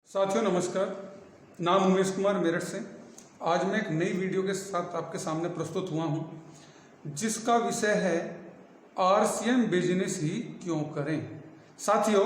साथियों नमस्कार। नाम उमेश कुमार मेरठ से। आज मैं एक नई वीडियो के साथ आपके सामने प्रस्तुत हुआ हूं, जिसका विषय है आरसीएम बिजनेस ही क्यों करें। साथियों,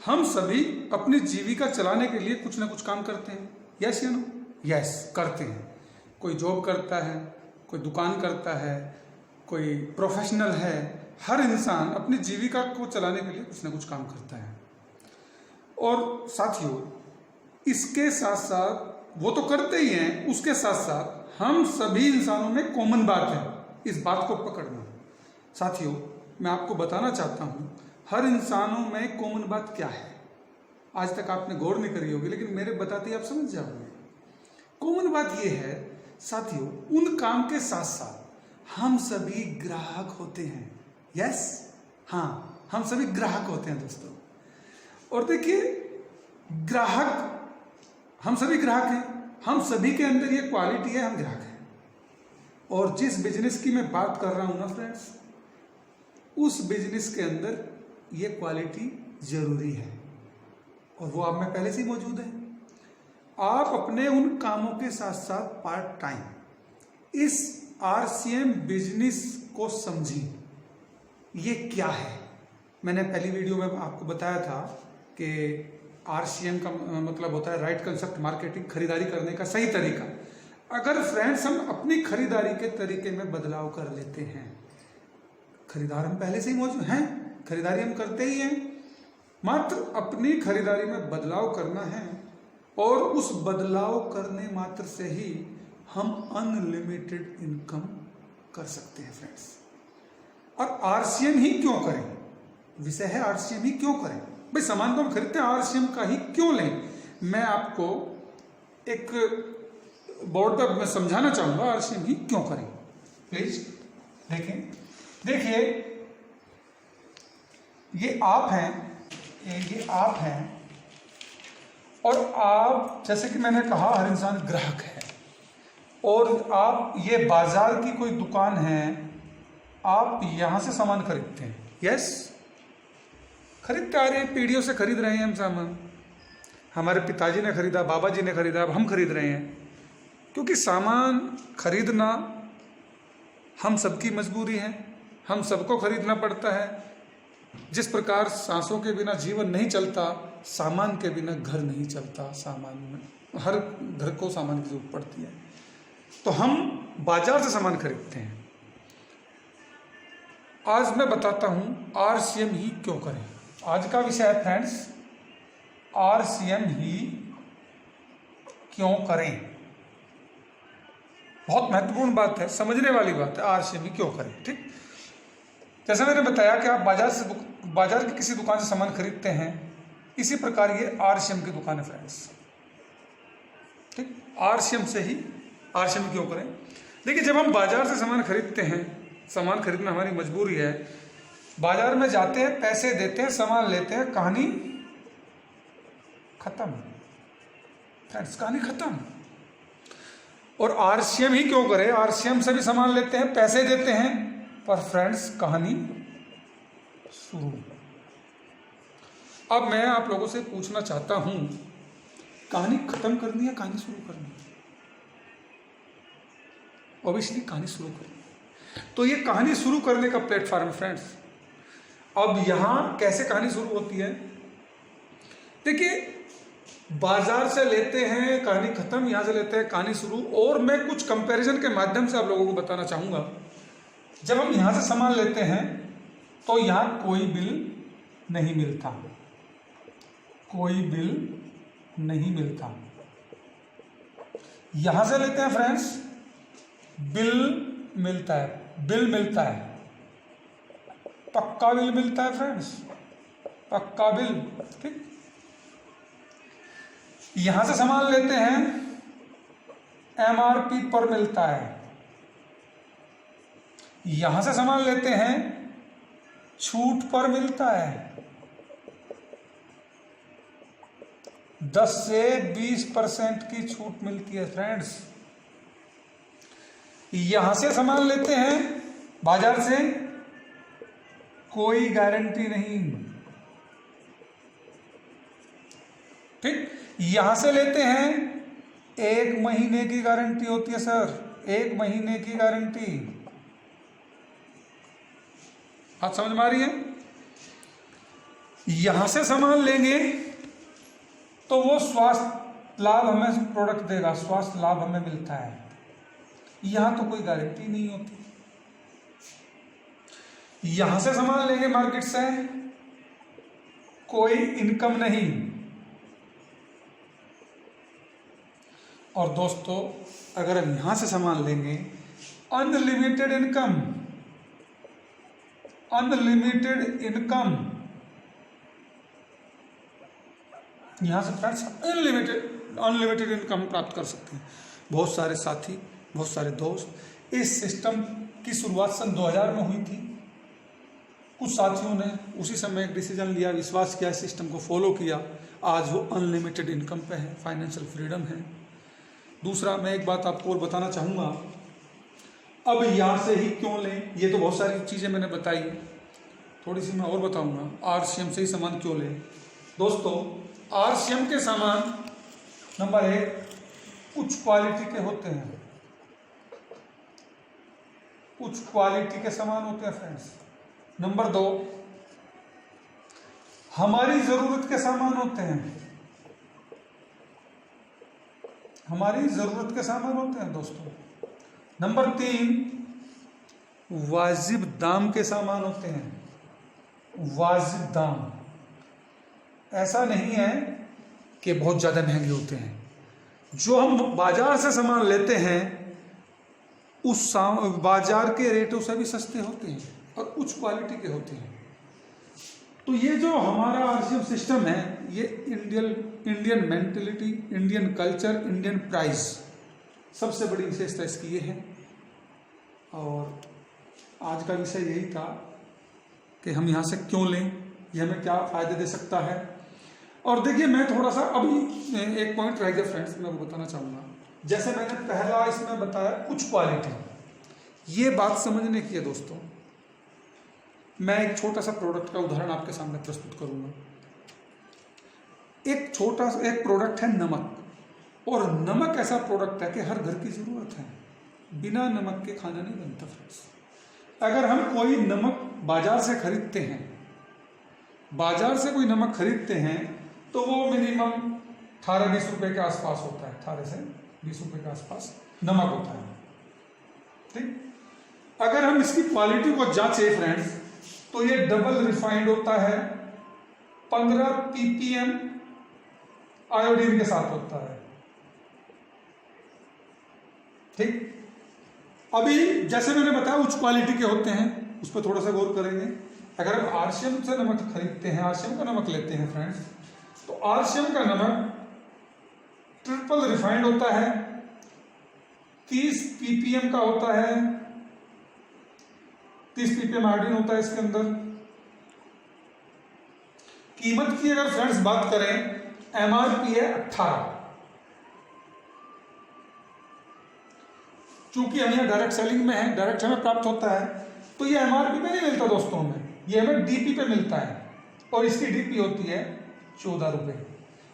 हम सभी अपनी जीविका चलाने के लिए कुछ ना कुछ काम करते हैं। यस या नो? यस, करते हैं। कोई जॉब करता है, कोई दुकान करता है, कोई प्रोफेशनल है। हर इंसान अपनी जीविका को चलाने के लिए कुछ ना कुछ काम करता है। और साथियों, इसके साथ साथ वो तो करते ही हैं, उसके साथ साथ हम सभी इंसानों में कॉमन बात है, इस बात को पकड़ना। साथियों, मैं आपको बताना चाहता हूं, हर इंसानों में कॉमन बात क्या है। आज तक आपने गौर नहीं करी होगी, लेकिन मेरे बताते ही आप समझ जाओगे। कॉमन बात यह है साथियों, उन काम के साथ साथ हम सभी ग्राहक होते हैं। यस, हाँ, हम सभी ग्राहक होते हैं दोस्तों। और देखिए, ग्राहक, हम सभी ग्राहक हैं। हम सभी के अंदर ये क्वालिटी है, हम ग्राहक हैं। और जिस बिजनेस की मैं बात कर रहा हूं ना फ्रेंड्स, उस बिजनेस के अंदर ये क्वालिटी जरूरी है, और वो आप में पहले से ही मौजूद है। आप अपने उन कामों के साथ साथ पार्ट टाइम इस आरसीएम बिजनेस को समझिए। ये क्या है? मैंने पहली वीडियो में आपको बताया था कि आरसीएम का मतलब होता है राइट कंसेप्ट मार्केटिंग, खरीदारी करने का सही तरीका। अगर फ्रेंड्स हम अपनी खरीदारी के तरीके में बदलाव कर लेते हैं, खरीदार हम पहले से ही मौजूद हैं, खरीदारी हम करते ही हैं, मात्र अपनी खरीदारी में बदलाव करना है, और उस बदलाव करने मात्र से ही हम अनलिमिटेड इनकम कर सकते हैं फ्रेंड्स। और आरसीएम ही क्यों करें? विषय है आरसीएम ही क्यों करें। भाई, सामान तो हम खरीदते हैं, आरसीएम का ही क्यों लें? मैं आपको एक बोर्ड पर मैं समझाना चाहूंगा आरसीएम ही क्यों करें। प्लीज देखिए, ये आप हैं, ये आप हैं, और आप, जैसे कि मैंने कहा, हर इंसान ग्राहक है। और आप, ये बाजार की कोई दुकान है, आप यहां से सामान खरीदते हैं। यस, खरीदते आ रहे हैं, पीढ़ियों से खरीद रहे हैं हम सामान। हमारे पिताजी ने खरीदा, बाबा जी ने खरीदा, अब हम खरीद रहे हैं। क्योंकि सामान खरीदना हम सबकी मजबूरी है, हम सबको खरीदना पड़ता है। जिस प्रकार सांसों के बिना जीवन नहीं चलता, सामान के बिना घर नहीं चलता। सामान में हर घर को सामान की जरूरत पड़ती है, तो हम बाजार से सामान खरीदते हैं। आज मैं बताता हूं आरसीएम ही क्यों करें। आज का विषय है फ्रेंड्स, आरसीएम ही क्यों करें। बहुत महत्वपूर्ण बात है, समझने वाली बात है, आरसीएम ही क्यों करें। ठीक, जैसे मैंने बताया कि आप बाजार की किसी दुकान से सामान खरीदते हैं, इसी प्रकार ये आरसीएम की दुकान है फ्रेंड्स। ठीक, आरसीएम से ही आरसीएम क्यों करें। देखिए, जब हम बाजार से सामान खरीदते हैं, सामान खरीदना हमारी मजबूरी है, बाजार में जाते हैं, पैसे देते हैं, सामान लेते हैं, कहानी खत्म फ्रेंड्स, कहानी खत्म। और आरसीएम ही क्यों करें? आरसीएम से भी सामान लेते हैं, पैसे देते हैं, पर फ्रेंड्स कहानी शुरू। अब मैं आप लोगों से पूछना चाहता हूं, कहानी खत्म करनी है, कहानी शुरू करनी है? ऑब्वियसली कहानी शुरू करनी। तो ये कहानी शुरू करने का प्लेटफॉर्म फ्रेंड्स। अब यहां कैसे कहानी शुरू होती है? देखिए, बाजार से लेते हैं, कहानी खत्म, यहां से लेते हैं, कहानी शुरू। और मैं कुछ कंपैरिजन के माध्यम से आप लोगों को बताना चाहूंगा। जब हम यहां से सामान लेते हैं, तो यहां कोई बिल नहीं मिलता, कोई बिल नहीं मिलता। यहां से लेते हैं फ्रेंड्स, बिल मिलता है, बिल मिलता है, पक्का बिल मिलता है फ्रेंड्स, पक्का बिल। ठीक, यहां से सामान लेते हैं, एमआरपी पर मिलता है। यहां से सामान लेते हैं, छूट पर मिलता है। 10 से 20% की छूट मिलती है फ्रेंड्स। यहां से सामान लेते हैं बाजार से, कोई गारंटी नहीं। ठीक, यहां से लेते हैं 1 महीने की गारंटी होती है सर, 1 महीने की गारंटी। बात समझ में आ रही है? यहां से सामान लेंगे तो वो स्वास्थ्य लाभ हमें प्रोडक्ट देगा, स्वास्थ्य लाभ हमें मिलता है। यहां तो कोई गारंटी नहीं होती। यहां से सामान लेंगे मार्केट से, कोई इनकम नहीं। और दोस्तों अगर हम यहां से सामान लेंगे, अनलिमिटेड इनकम, अनलिमिटेड इनकम, यहां से फ्रेंड्स अनलिमिटेड इनकम प्राप्त कर सकते हैं। बहुत सारे साथी, बहुत सारे दोस्त, इस सिस्टम की शुरुआत सन 2000 में हुई थी। कुछ साथियों ने उसी समय एक डिसीजन लिया, विश्वास किया, सिस्टम को फॉलो किया, आज वो अनलिमिटेड इनकम पे है, फाइनेंशियल फ्रीडम है। दूसरा, मैं एक बात आपको और बताना चाहूँगा, अब यहाँ से ही क्यों लें, ये तो बहुत सारी चीज़ें मैंने बताई, थोड़ी सी मैं और बताऊँगा, आरसीएम से ही सामान क्यों लें। दोस्तों आरसीएम के सामान नंबर 1 उच्च क्वालिटी के होते हैं, उच्च क्वालिटी के सामान होते हैं फ्रेंड्स। नंबर 2 हमारी जरूरत के सामान होते हैं, हमारी जरूरत के सामान होते हैं दोस्तों। नंबर 3 वाजिब दाम के सामान होते हैं, वाजिब दाम। ऐसा नहीं है कि बहुत ज्यादा महंगे होते हैं। जो हम बाजार से सामान लेते हैं उस बाजार के रेटों से भी सस्ते होते हैं और उच्च क्वालिटी के होते हैं। तो ये जो हमारा आरसीएम सिस्टम है, ये Indian mentality, Indian culture, Indian price, सबसे बड़ी विशेषता इसकी ये है। और आज का विषय यही था कि हम यहाँ से क्यों लें, ये हमें क्या फायदे दे सकता है। और देखिए मैं थोड़ा सा अभी एक पॉइंट रह गया फ्रेंड्स, मैं वो बताना चाहूँगा। जैसे मैंने पहला इसमें बताया उच्च क्वालिटी, ये बात समझने की है दोस्तों। मैं एक छोटा सा प्रोडक्ट का उदाहरण आपके सामने प्रस्तुत करूंगा। एक छोटा सा एक प्रोडक्ट है नमक, और नमक ऐसा प्रोडक्ट है कि हर घर की जरूरत है, बिना नमक के खाना नहीं बनता फ्रेंड्स। अगर हम कोई नमक बाजार से खरीदते हैं, बाजार से कोई नमक खरीदते हैं तो वो मिनिमम 18-20 रुपए के आसपास होता है, 18 से 20 रुपए के आसपास नमक होता है, ठीक। अगर हम इसकी क्वालिटी को जांचे फ्रेंड्स तो ये डबल रिफाइंड होता है, 15 ppm आयोडीन के साथ होता है, ठीक। अभी जैसे मैंने बताया उच्च क्वालिटी के होते हैं, उस पर थोड़ा सा गौर करेंगे। अगर हम आरसीएम से नमक खरीदते हैं, आरसीएम का नमक लेते हैं फ्रेंड्स, तो आरसीएम का नमक ट्रिपल रिफाइंड होता है, 30 ppm का होता है, 30 ppm आयोडीन होता है इसके अंदर। कीमत की अगर फ्रेंड्स बात करें, एमआरपी है 18। चूंकि हम यहाँ डायरेक्ट सेलिंग में है, डायरेक्ट हमें प्राप्त होता है, तो ये एमआरपी पे नहीं मिलता दोस्तों, हमें ये हमें डीपी पे मिलता है, और इसकी डीपी होती है 14 रुपए।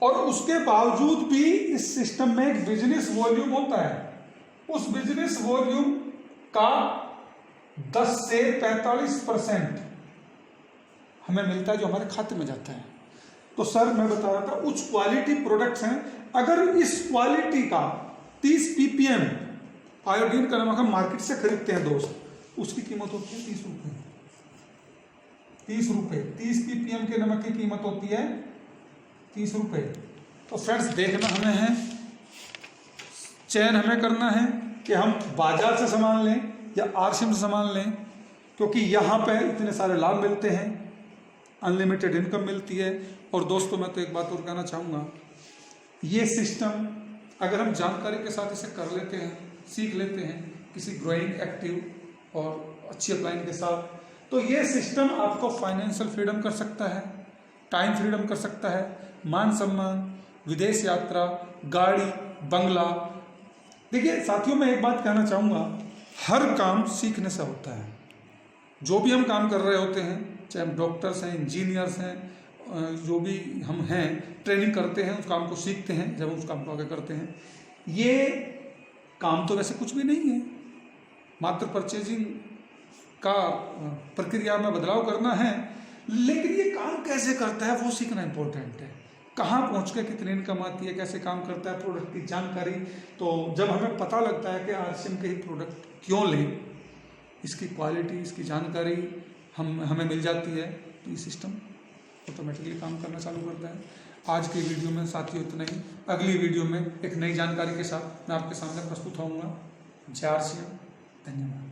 और उसके बावजूद भी इस सिस्टम में एक बिजनेस वॉल्यूम होता है, उस बिजनेस वॉल्यूम का 10 से 45% हमें मिलता है, जो हमारे खाते में जाता है। तो सर मैं बता रहा था उच्च क्वालिटी प्रोडक्ट्स हैं। अगर इस क्वालिटी का 30 ppm आयोडीन का नमक हम मार्केट से खरीदते हैं दोस्त, उसकी कीमत होती है 30 रुपए, 30 रुपए। 30 ppm के नमक की कीमत होती है 30 रुपए। तो फ्रेंड्स देखना हमें है, चयन हमें करना है कि हम बाजार से सामान लें या आरसीएम से सामान लें, क्योंकि यहाँ पे इतने सारे लाभ मिलते हैं, अनलिमिटेड इनकम मिलती है। और दोस्तों मैं तो एक बात और कहना चाहूँगा, ये सिस्टम अगर हम जानकारी के साथ इसे कर लेते हैं, सीख लेते हैं किसी ग्रोइंग एक्टिव और अच्छी अपलाइन के साथ, तो ये सिस्टम आपको फाइनेंशियल फ्रीडम कर सकता है, टाइम फ्रीडम कर सकता है, मान सम्मान, विदेश यात्रा, गाड़ी, बंगला। देखिए साथियों मैं एक बात कहना चाहूँगा, हर काम सीखने से होता है। जो भी हम काम कर रहे होते हैं, चाहे हम डॉक्टर्स हैं, इंजीनियर्स हैं, जो भी हम हैं ट्रेनिंग करते हैं, उस काम को सीखते हैं, जब हम उस काम को आगे करते हैं, ये काम तो वैसे कुछ भी नहीं है, मात्र परचेजिंग का प्रक्रिया में बदलाव करना है, लेकिन ये काम कैसे करता है वो सीखना इम्पोर्टेंट है। कहाँ पहुँच के कितनी इनकम आती है, कैसे काम करता है, प्रोडक्ट की जानकारी। तो जब हमें पता लगता है कि RCM के ही प्रोडक्ट क्यों लें, इसकी क्वालिटी, इसकी जानकारी हमें मिल जाती है, तो ये सिस्टम ऑटोमेटिकली काम करना चालू करता है। आज की वीडियो में साथियों इतना ही। अगली वीडियो में एक नई जानकारी के साथ मैं आपके सामने प्रस्तुत होऊंगा। जय RCM, धन्यवाद।